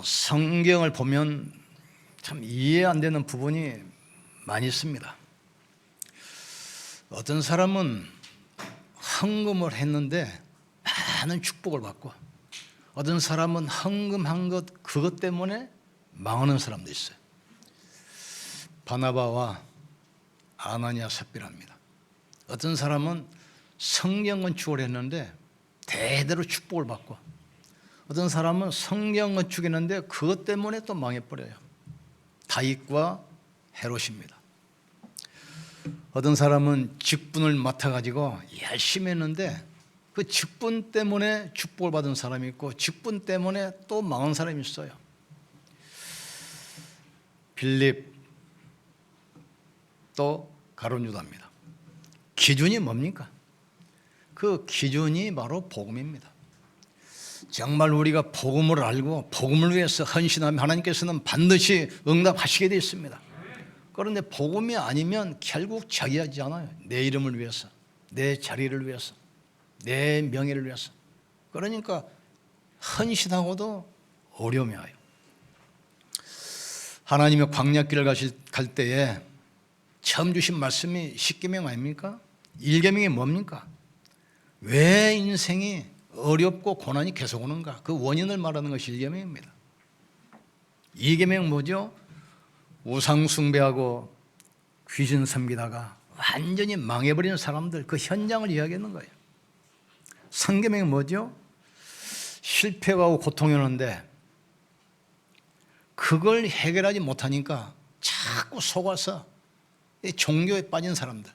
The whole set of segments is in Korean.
성경을 보면 참 이해 안 되는 부분이 많이 있습니다. 어떤 사람은 헌금을 했는데 많은 축복을 받고, 어떤 사람은 헌금한 그것 때문에 망하는 사람도 있어요. 바나바와 아나니아 삽비라입니다. 어떤 사람은 성경 건축을 했는데 대대로 축복을 받고, 어떤 사람은 성경 건축했는데 그것 때문에 또 망해버려요. 다윗과 헤롯입니다. 어떤 사람은 직분을 맡아가지고 열심히 했는데 그 직분 때문에 축복을 받은 사람이 있고, 직분 때문에 또 망한 사람이 있어요. 빌립, 또 가룟 유다입니다. 기준이 뭡니까? 그 기준이 바로 복음입니다. 정말 우리가 복음을 알고 복음을 위해서 헌신하면 하나님께서는 반드시 응답하시게 되어 있습니다. 그런데 복음이 아니면 결국 자기하지 않아요. 내 이름을 위해서, 내 자리를 위해서, 내 명예를 위해서. 그러니까 헌신하고도 어려움이 와요. 하나님의 광야길을 갈 때에 처음 주신 말씀이 십계명 아닙니까? 1계명이 뭡니까? 왜 인생이 어렵고 고난이 계속 오는가? 그 원인을 말하는 것이 1계명입니다. 2계명은 뭐죠? 우상 숭배하고 귀신 섬기다가 완전히 망해버리는 사람들, 그 현장을 이야기하는 거예요. 3계명은 뭐죠? 실패하고 고통이 오는데 그걸 해결하지 못하니까 자꾸 속아서 종교에 빠진 사람들.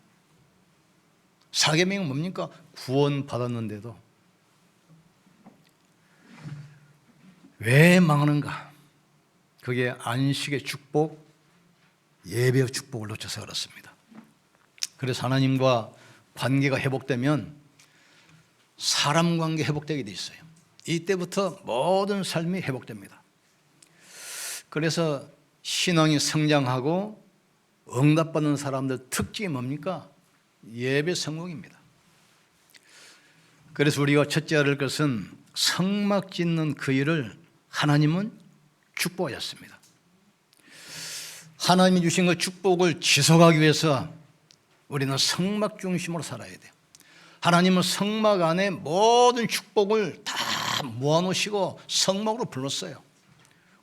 4계명은 뭡니까? 구원 받았는데도 왜 망하는가? 그게 안식의 축복, 예배의 축복을 놓쳐서 그렇습니다. 그래서 하나님과 관계가 회복되면 사람 관계 회복되게 돼 있어요. 이때부터 모든 삶이 회복됩니다. 그래서 신앙이 성장하고 응답받는 사람들 특징이 뭡니까? 예배 성공입니다. 그래서 우리가 첫째 할 것은 성막 짓는 그 일을 하나님은 축복하셨습니다. 하나님이 주신 그 축복을 지속하기 위해서 우리는 성막 중심으로 살아야 돼요. 하나님은 성막 안에 모든 축복을 다 모아놓으시고 성막으로 불렀어요.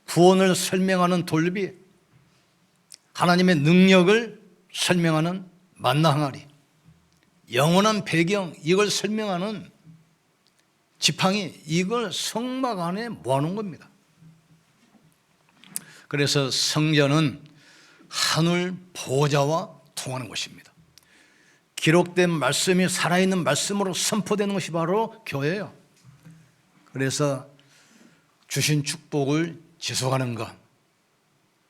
구원을 설명하는 돌비, 하나님의 능력을 설명하는 만나 항아리, 영원한 배경, 이걸 설명하는 지팡이, 이걸 성막 안에 모아놓은 겁니다. 그래서 성전은 하늘 보좌와 통하는 곳입니다. 기록된 말씀이 살아있는 말씀으로 선포되는 것이 바로 교회예요. 그래서 주신 축복을 지속하는 것,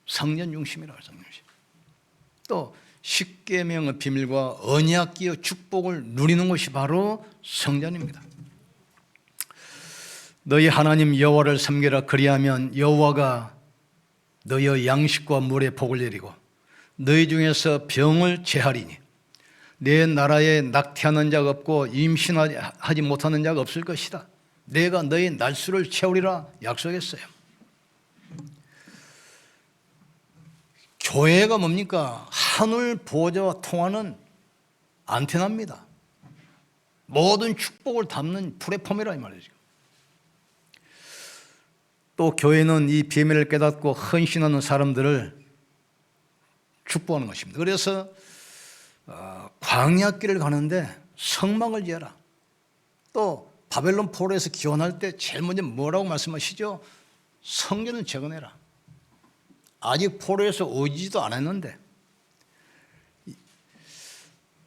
성전 중심이라고 해요. 성전 중심. 또 십계명의 비밀과 언약궤의 축복을 누리는 것이 바로 성전입니다. 너희 하나님 여호와를 섬기라. 그리하면 여호와가 너희의 양식과 물에 복을 내리고 너희 중에서 병을 제하리니 내 나라에 낙태하는 자가 없고 임신하지 못하는 자가 없을 것이다. 내가 너희 날수를 채우리라 약속했어요. 교회가 뭡니까? 하늘 보좌와 통하는 안테나입니다. 모든 축복을 담는 플랫폼이라 이 말이죠. 또 교회는 이 비밀을 깨닫고 헌신하는 사람들을 축복하는 것입니다. 그래서 광야길을 가는데 성막을 지어라. 또 바벨론 포로에서 기원할 때 제일 먼저 뭐라고 말씀하시죠? 성전을 재건해라. 아직 포로에서 오지도 않았는데,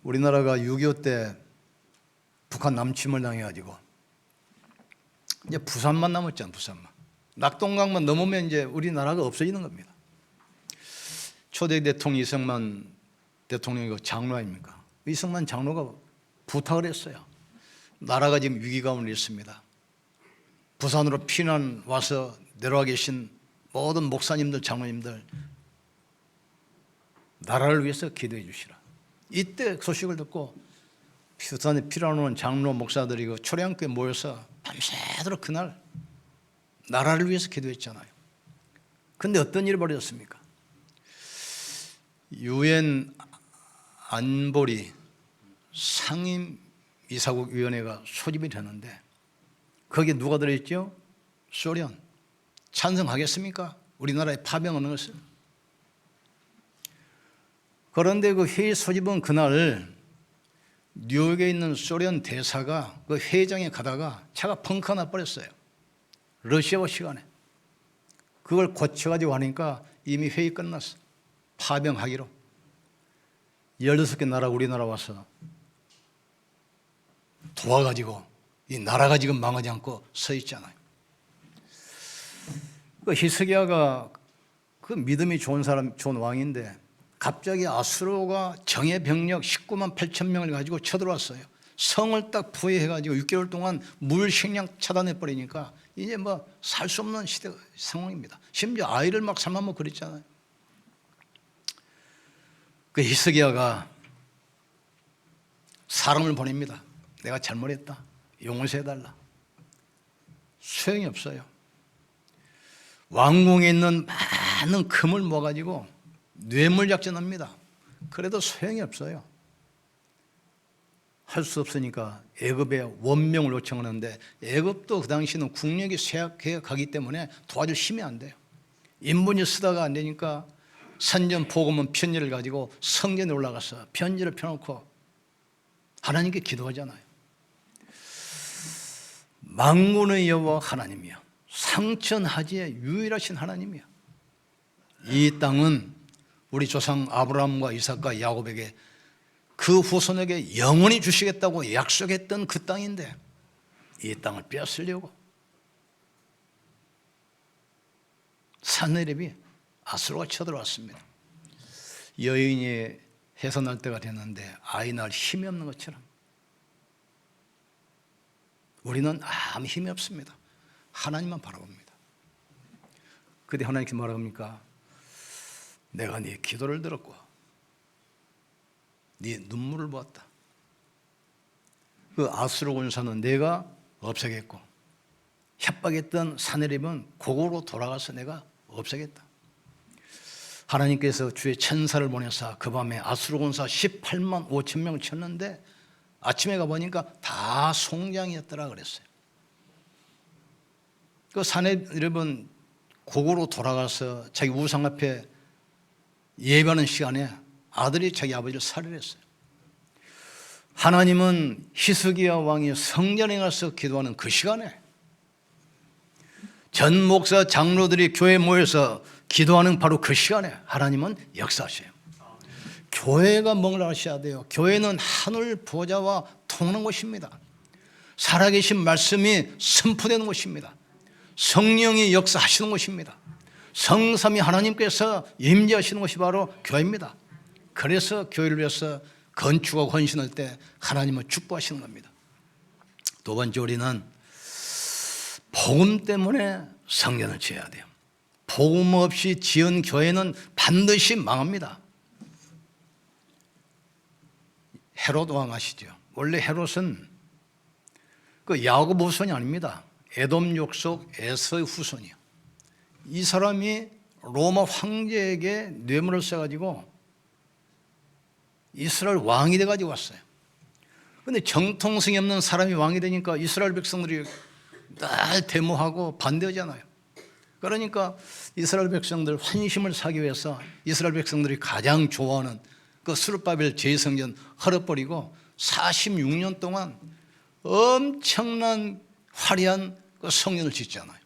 우리나라가 6.25 때 북한 남침을 당해가지고 이제 부산만 남았잖아. 부산만. 낙동강만 넘으면 이제 우리나라가 없어지는 겁니다. 초대 대통령 이승만 대통령이 장로 아닙니까? 이승만 장로가 부탁을 했어요. 나라가 지금 위기 가운데 있습니다. 부산으로 피난 와서 내려와 계신 모든 목사님들, 장로님들, 나라를 위해서 기도해 주시라. 이때 소식을 듣고 부산에 피난 오는 장로 목사들이 초량교에 모여서 밤새도록 그날 나라를 위해서 기도했잖아요. 근데 어떤 일이 벌어졌습니까? 유엔 안보리 상임이사국위원회가 소집이 되는데 거기에 누가 들어있죠? 소련. 찬성하겠습니까? 우리나라에 파병하는 것을. 그런데 그 회의 소집은 그날 뉴욕에 있는 소련 대사가 그 회의장에 가다가 차가 펑크 나 버렸어요. 러시아어 시간에. 그걸 고쳐가지고 하니까 이미 회의 끝났어. 파병하기로. 16개 나라 우리나라 와서 도와가지고 이 나라가 지금 망하지 않고 서 있잖아요. 그 히스기야가 그 믿음이 좋은 사람, 좋은 왕인데 갑자기 아수르가 정예 병력 19만 8천 명을 가지고 쳐들어왔어요. 성을 딱 부여해가지고 6개월 동안 물, 식량 차단해 버리니까 이제 뭐 살 수 없는 시대 상황입니다. 심지어 아이를 막 삶아먹고 그랬잖아요. 그 히스기야가 사람을 보냅니다. 내가 잘못했다. 용서해달라. 소용이 없어요. 왕궁에 있는 많은 금을 모아가지고 뇌물작전합니다. 그래도 소용이 없어요. 할 수 없으니까 애굽에 원명을 요청하는데 애굽도 그 당시는 국력이 쇠약해 가기 때문에 도와줄 힘이 안 돼요. 인분이 쓰다가 안 되니까 선전 복음은 편지를 가지고 성전에 올라가서 편지를 펴놓고 하나님께 기도하잖아요. 만군의 여호와 하나님이여, 상천하지의 유일하신 하나님이여, 이 땅은 우리 조상 아브라함과 이삭과 야곱에게 그 후손에게 영원히 주시겠다고 약속했던 그 땅인데 이 땅을 빼앗으려고 산헤립이 아수르가 쳐들어왔습니다. 여인이 해산할 때가 됐는데 아이 낳을 힘이 없는 것처럼 우리는 아무 힘이 없습니다. 하나님만 바라봅니다. 그때 하나님께 말합니까? 내가 네 기도를 들었고 네 눈물을 보았다. 그 아수르 군사는 내가 없애겠고 협박했던 산헤립은 고국으로 돌아가서 내가 없애겠다. 하나님께서 주의 천사를 보내사 그 밤에 아수르 군사 18만 5천 명을 쳤는데 아침에 가보니까 다 송장이었더라 그랬어요. 그 산헤립은 고국으로 돌아가서 자기 우상 앞에 예배하는 시간에 아들이 자기 아버지를 살해했어요. 하나님은 히스기야 왕이 성전에 가서 기도하는 그 시간에 전 목사 장로들이 교회에 모여서 기도하는 바로 그 시간에 하나님은 역사하셔요. 교회가 뭔가 하셔야 돼요. 교회는 하늘 보좌와 통하는 곳입니다. 살아계신 말씀이 선포되는 곳입니다. 성령이 역사하시는 곳입니다. 성삼위 하나님께서 임재하시는 곳이 바로 교회입니다. 그래서 교회를 위해서 건축하고 헌신할 때 하나님은 축복하시는 겁니다. 두 번째, 우리는 복음 때문에 성전을 지어야 돼요. 복음 없이 지은 교회는 반드시 망합니다. 헤롯 왕 아시죠? 원래 헤롯은 그 야곱 후손이 아닙니다. 에돔 족속 에서의 후손이요. 이 사람이 로마 황제에게 뇌물을 써가지고 이스라엘 왕이 돼가지고 왔어요. 그런데 정통성이 없는 사람이 왕이 되니까 이스라엘 백성들이 날 데모하고 반대하잖아요. 그러니까 이스라엘 백성들 환심을 사기 위해서 이스라엘 백성들이 가장 좋아하는 그 스룹바벨 제2성전 헐어버리고 46년 동안 엄청난 화려한 그 성전을 짓잖아요.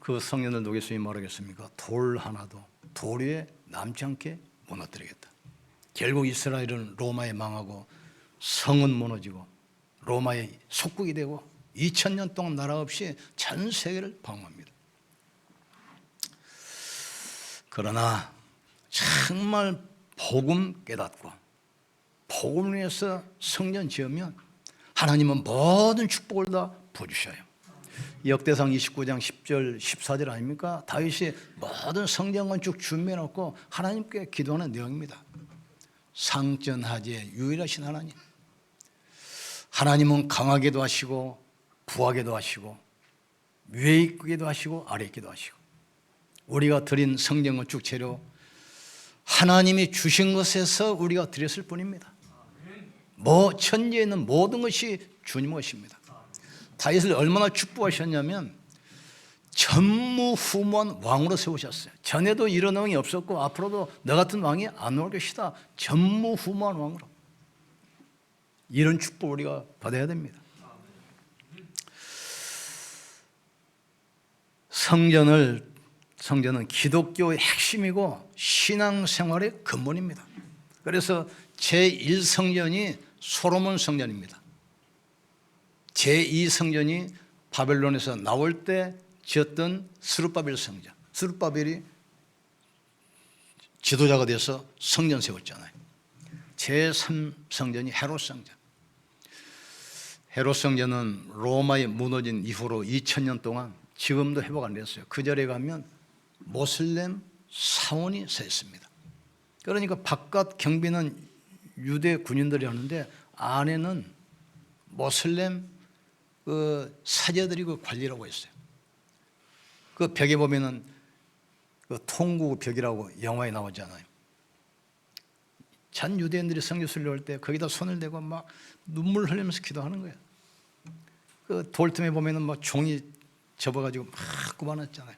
그 성전을 누가 예수님이 말하겠습니까? 돌 하나도 돌 위에 남지 않게 무너뜨리겠다. 결국 이스라엘은 로마에 망하고 성은 무너지고 로마의 속국이 되고 2000년 동안 나라 없이 전 세계를 방황합니다. 그러나 정말 복음 깨닫고 복음을 위해서 성전 지으면 하나님은 모든 축복을 다 부어주셔요. 역대상 29장 10절 14절 아닙니까? 다윗이 모든 성전 건축 준비해놓고 하나님께 기도하는 내용입니다. 상전하지의 유일하신 하나님, 하나님은 강하게도 하시고 부하게도 하시고 위에 있기도 하시고 아래 있기도 하시고 우리가 드린 성전 건축 재료 하나님이 주신 것에서 우리가 드렸을 뿐입니다. 천지에 있는 모든 것이 주님 것입니다. 다윗을 얼마나 축복하셨냐면 전무후무한 왕으로 세우셨어요. 전에도 이런 왕이 없었고 앞으로도 너 같은 왕이 안 올 것이다. 전무후무한 왕으로. 이런 축복 우리가 받아야 됩니다. 성전은 기독교의 핵심이고 신앙생활의 근본입니다. 그래서 제1성전이 솔로몬 성전입니다. 제2성전이 바벨론에서 나올 때 지었던 스룹바벨 성전. 스룹바벨이 지도자가 돼서 성전 세웠잖아요. 제3성전이 헤롯 성전. 헤롯 성전은 로마에 무너진 이후로 2000년 동안 지금도 회복 안 됐어요. 그 자리에 가면 모슬렘 사원이 서 있습니다. 그러니까 바깥 경비는 유대 군인들이 하는데 안에는 모슬렘 그 사제들이 그 관리를 하고 있어요. 그 벽에 보면은 그 통구 벽이라고 영화에 나오잖아요. 전 유대인들이 성교 순례할 때 거기다 손을 대고 막 눈물 흘리면서 기도하는 거예요. 그 돌틈에 보면은 막 종이 접어가지고 막 굽어놨잖아요.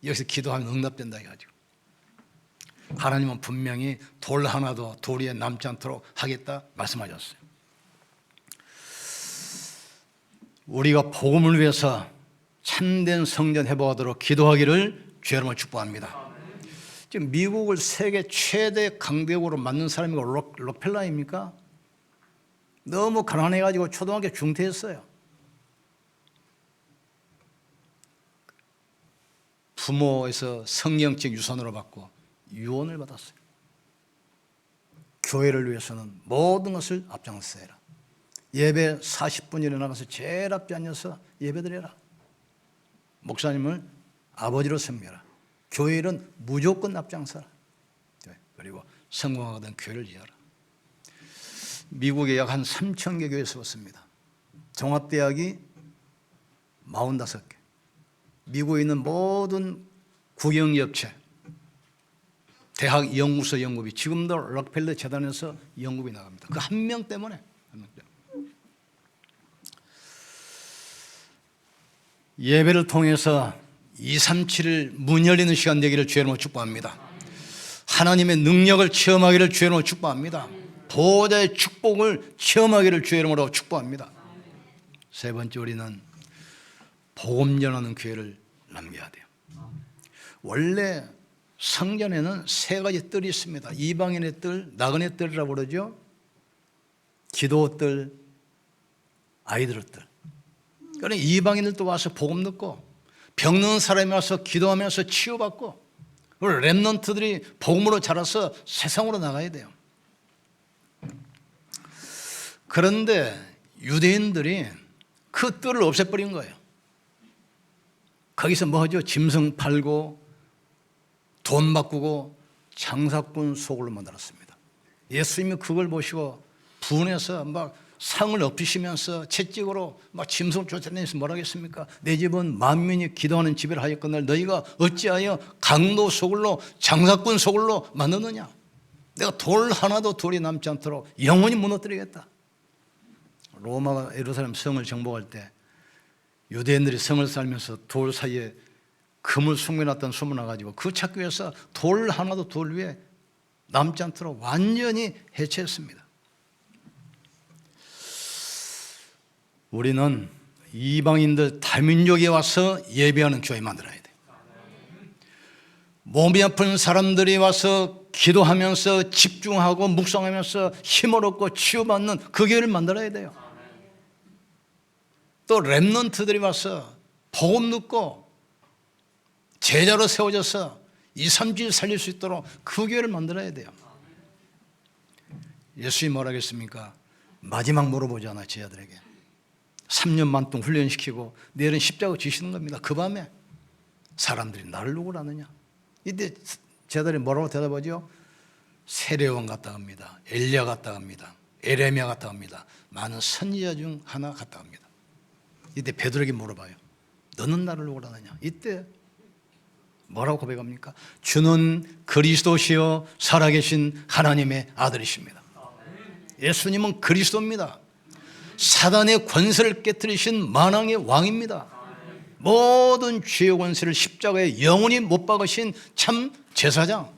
여기서 기도하면 응답된다 해가지고 하나님은 분명히 돌 하나도 돌 위에 남지 않도록 하겠다 말씀하셨어요. 우리가 복음을 위해서 참된 성전 회복하도록 기도하기를 주 여러분을 축복합니다. 지금 미국을 세계 최대 강대국으로 만든 사람이 록펠러입니까? 너무 가난해가지고 초등학교 중퇴했어요. 부모에서 성경책 유산으로 받고 유언을 받았어요. 교회를 위해서는 모든 것을 앞장서 해라. 예배 40분 일어나가서 제일 앞에 앉아서 예배드려라. 목사님을 아버지로 섬겨라. 교회 일은 무조건 앞장서라. 그리고 성공하던 교회를 이어라. 미국에 약 한 3,000개 교회 세웠습니다. 종합대학이 45개. 미국에 있는 모든 국영업체, 대학 연구소 연구비, 지금도 록펠러 재단에서 연구비 나갑니다. 그 한 명 때문에. 예배를 통해서 237일 문 열리는 시간 되기를 주의 이름으로 축복합니다. 하나님의 능력을 체험하기를 주의 이름으로 축복합니다. 보호자의 축복을 체험하기를 주의 이름으로 축복합니다. 세 번째, 우리는 복음 전하는 교회를 남겨야 돼요. 원래 성전에는 세 가지 뜰이 있습니다. 이방인의 뜰, 나그네 뜰이라고 그러죠. 기도 뜰, 아이들의 뜰. 그러니까 이방인들도 와서 복음 듣고 병든 사람이 와서 기도하면서 치유받고 렘넌트들이 복음으로 자라서 세상으로 나가야 돼요. 그런데 유대인들이 그 뜰을 없애버린 거예요. 거기서 뭐 하죠? 짐승 팔고 돈 바꾸고 장사꾼 소굴로 만들었습니다. 예수님이 그걸 보시고 분해서 막 상을 엎으시면서 채찍으로 막 짐승을 쫓아내면서 뭐라 하겠습니까? 내 집은 만민이 기도하는 집이라 하였거늘 너희가 어찌하여 강도 소굴로 장사꾼 소굴로 만드느냐? 내가 돌 하나도 돌이 남지 않도록 영원히 무너뜨리겠다. 로마가 예루살렘 성을 정복할 때 유대인들이 성을 살면서 돌 사이에 금을 숨겨놨던 소문 나가지고 그 찾기 위해서 돌 하나도 돌 위에 남지 않도록 완전히 해체했습니다. 우리는 이방인들 다민족에 와서 예배하는 교회 만들어야 돼요. 몸이 아픈 사람들이 와서 기도하면서 집중하고 묵상하면서 힘을 얻고 치유받는 그 교회를 만들어야 돼요. 또 렘넌트들이 와서 복음 듣고 제자로 세워져서 2, 3주 살릴 수 있도록 그 교회를 만들어야 돼요. 예수님이 뭐라 하겠습니까? 마지막 물어보잖아요, 제자들에게. 3년 반 동안 훈련시키고 내일은 십자가 지시는 겁니다. 그 밤에 사람들이 나를 누구라 하느냐? 이때 제자들이 뭐라고 대답하죠? 세례요한 같다 합니다. 엘리야 같다 합니다. 에레미야 같다 합니다. 많은 선지자 중 하나 같다 합니다. 이때 베드로에게 물어봐요. 너는 나를 누구라 하느냐? 이때 뭐라고 고백합니까? 주는 그리스도시요 살아계신 하나님의 아들이십니다. 예수님은 그리스도입니다. 사단의 권세를 깨뜨리신 만왕의 왕입니다. 모든 죄의 권세를 십자가에 영원히 못 박으신 참 제사장,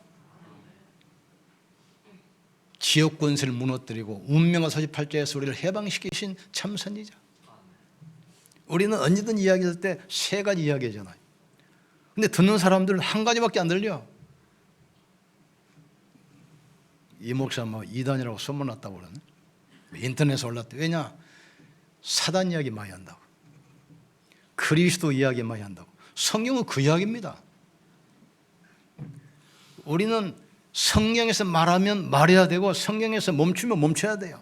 지역 권세를 무너뜨리고 운명과 사십팔자에서 우리를 해방시키신 참 선지자. 우리는 언제든 이야기할 때 세 가지 이야기잖아요. 근데 듣는 사람들은 한 가지밖에 안 들려. 이 목사 뭐 이단이라고 소문났다고 그러네. 인터넷에 올랐대. 왜냐? 사단 이야기 많이 한다고, 그리스도 이야기 많이 한다고. 성경은 그 이야기입니다. 우리는 성경에서 말하면 말해야 되고 성경에서 멈추면 멈춰야 돼요.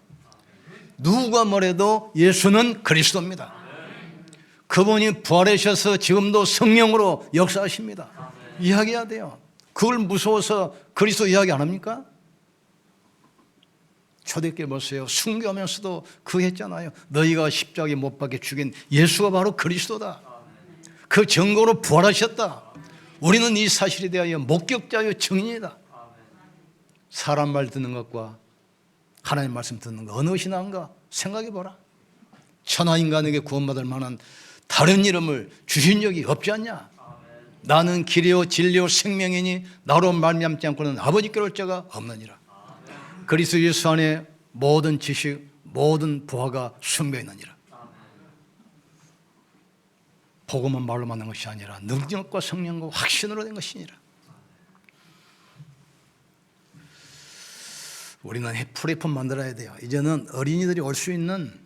누가 뭐래도 예수는 그리스도입니다. 그분이 부활하셔서 지금도 성령으로 역사하십니다. 이야기해야 돼요. 그걸 무서워서 그리스도 이야기 안 합니까? 초대교회 보세요. 순교하면서도 그 했잖아요. 너희가 십자가에 못 박혀 죽인 예수가 바로 그리스도다. 그 증거로 부활하셨다. 우리는 이 사실에 대하여 목격자요 증인이다. 사람 말 듣는 것과 하나님 말씀 듣는 것 어느 것이 나은가 생각해 보라. 천하 인간에게 구원받을 만한 다른 이름을 주신 적이 없지 않냐. 나는 길이요 진리요 생명이니 나로 말미암지 않고는 아버지께로 올 자가 없느니라. 그리스도 예수 안에 모든 지식, 모든 부하가 숨겨 있느니라. 복음은 말로 만난 것이 아니라 능력과 성령과 확신으로 된 것이니라. 우리는 플랫폼 만들어야 돼요. 이제는 어린이들이 올 수 있는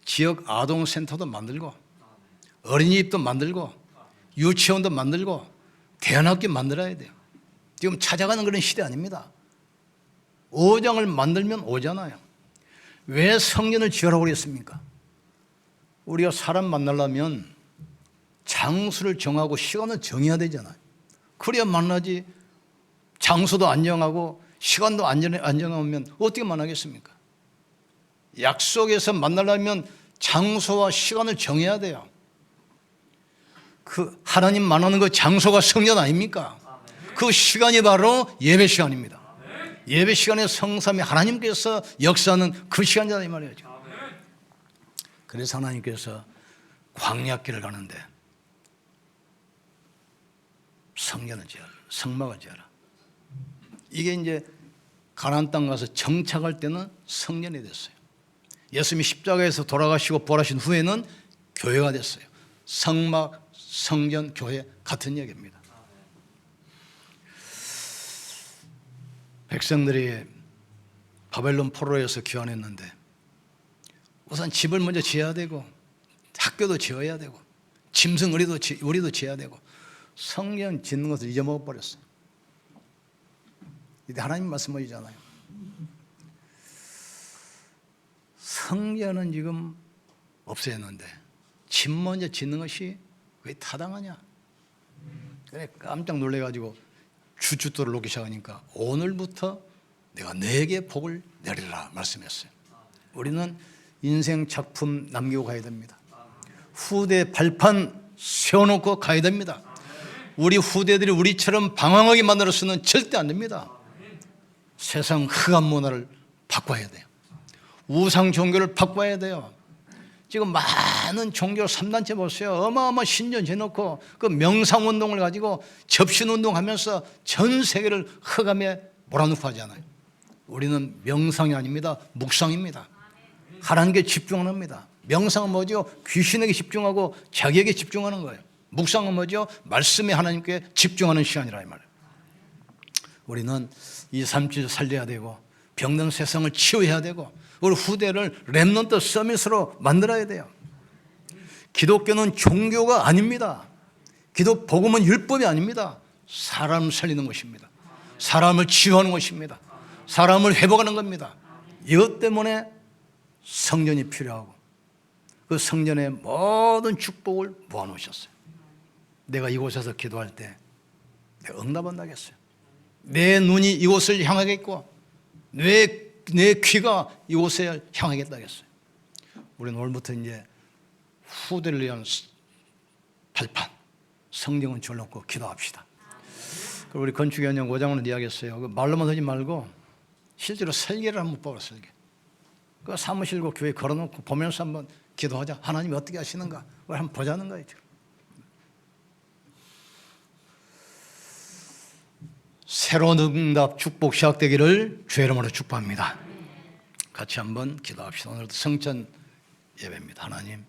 지역 아동센터도 만들고 어린이집도 만들고 유치원도 만들고 대안학교 만들어야 돼요. 지금 찾아가는 그런 시대 아닙니다. 오장을 만들면 오잖아요. 왜 성전을 지으라고 그랬습니까? 우리가 사람 만나려면 장소를 정하고 시간을 정해야 되잖아요. 그래야 만나지. 장소도 안 정하고 시간도 안 정하면 어떻게 만나겠습니까? 약속에서 만나려면 장소와 시간을 정해야 돼요. 그 하나님 만나는 그 장소가 성전 아닙니까? 그 시간이 바로 예배 시간입니다. 예배 시간에 성삼위 하나님께서 역사하는 그 시간이다 이 말이죠. 그래서 하나님께서 광야길을 가는데 성전을 지어라, 성막을 지어라. 이게 이제 가나안 땅 가서 정착할 때는 성전이 됐어요. 예수님이 십자가에서 돌아가시고 부활하신 후에는 교회가 됐어요. 성막, 성전, 교회 같은 얘기입니다. 백성들이 바벨론 포로에서 귀환했는데 우선 집을 먼저 지어야 되고 학교도 지어야 되고 짐승 우리도 지어야 되고 성전 짓는 것을 잊어먹어 버렸어요. 이게 하나님 말씀이잖아요. 성전은 지금 없애는데 집 먼저 짓는 것이 왜 타당하냐? 그래 깜짝 놀래가지고 주춧돌을 놓기 시작하니까 오늘부터 내가 너에게 복을 내리라 말씀했어요. 우리는 인생 작품 남기고 가야 됩니다. 후대 발판 세워놓고 가야 됩니다. 우리 후대들이 우리처럼 방황하게 만들어서는 절대 안 됩니다. 세상 흑암 문화를 바꿔야 돼요. 우상 종교를 바꿔야 돼요. 지금 많은 종교 3단체 보세요. 어마어마 신전 지어놓고 그 명상운동을 가지고 접신운동하면서 전 세계를 흑암에 몰아넣고 하잖아요. 우리는 명상이 아닙니다. 묵상입니다. 하나님께 집중하는 겁니다. 명상은 뭐죠? 귀신에게 집중하고 자기에게 집중하는 거예요. 묵상은 뭐죠? 말씀에 하나님께 집중하는 시간이라 이 말이에요. 우리는 2, 3주 살려야 되고 병든 세상을 치유해야 되고 우리 후대를 렘넌트 서밋으로 만들어야 돼요. 기독교는 종교가 아닙니다. 복음은 율법이 아닙니다. 사람을 살리는 것입니다. 사람을 치유하는 것입니다. 사람을 회복하는 겁니다. 이것 때문에 성전이 필요하고 그 성전에 모든 축복을 모아놓으셨어요. 내가 이곳에서 기도할 때 내가 응답한다겠어요. 내 눈이 이곳을 향하겠고 내 귀가 이곳에 향하겠다겠어요. 우리는 오늘부터 이제 후대를 위한 발판, 성령 건축을 놓고 기도합시다. 그리고 우리 건축위원장 오장훈은 이야기했어요. 그 말로만 하지 말고 실제로 설계를 한번 보라. 설계. 그 사무실과 교회 걸어놓고 보면서 한번 기도하자. 하나님이 어떻게 하시는가 우리 한번 보자는 거예요. 새로운 응답 축복 시작되기를 주의 이름으로 축복합니다. 같이 한번 기도합시다. 오늘도 성찬 예배입니다. 하나님,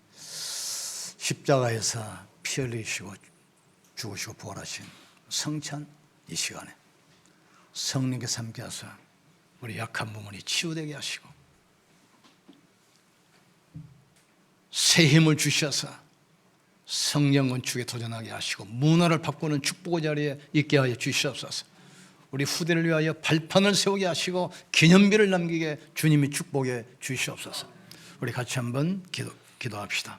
십자가에서 피 흘리시고 죽으시고 부활하신 성찬 이 시간에 성령께서 함께하사 우리 약한 부분이 치유되게 하시고 새 힘을 주셔서 성령 건축에 도전하게 하시고 문화를 바꾸는 축복의 자리에 있게 하여 주시옵소서. 우리 후대를 위하여 발판을 세우게 하시고 기념비를 남기게 주님이 축복해 주시옵소서. 우리 같이 한번 기도합시다.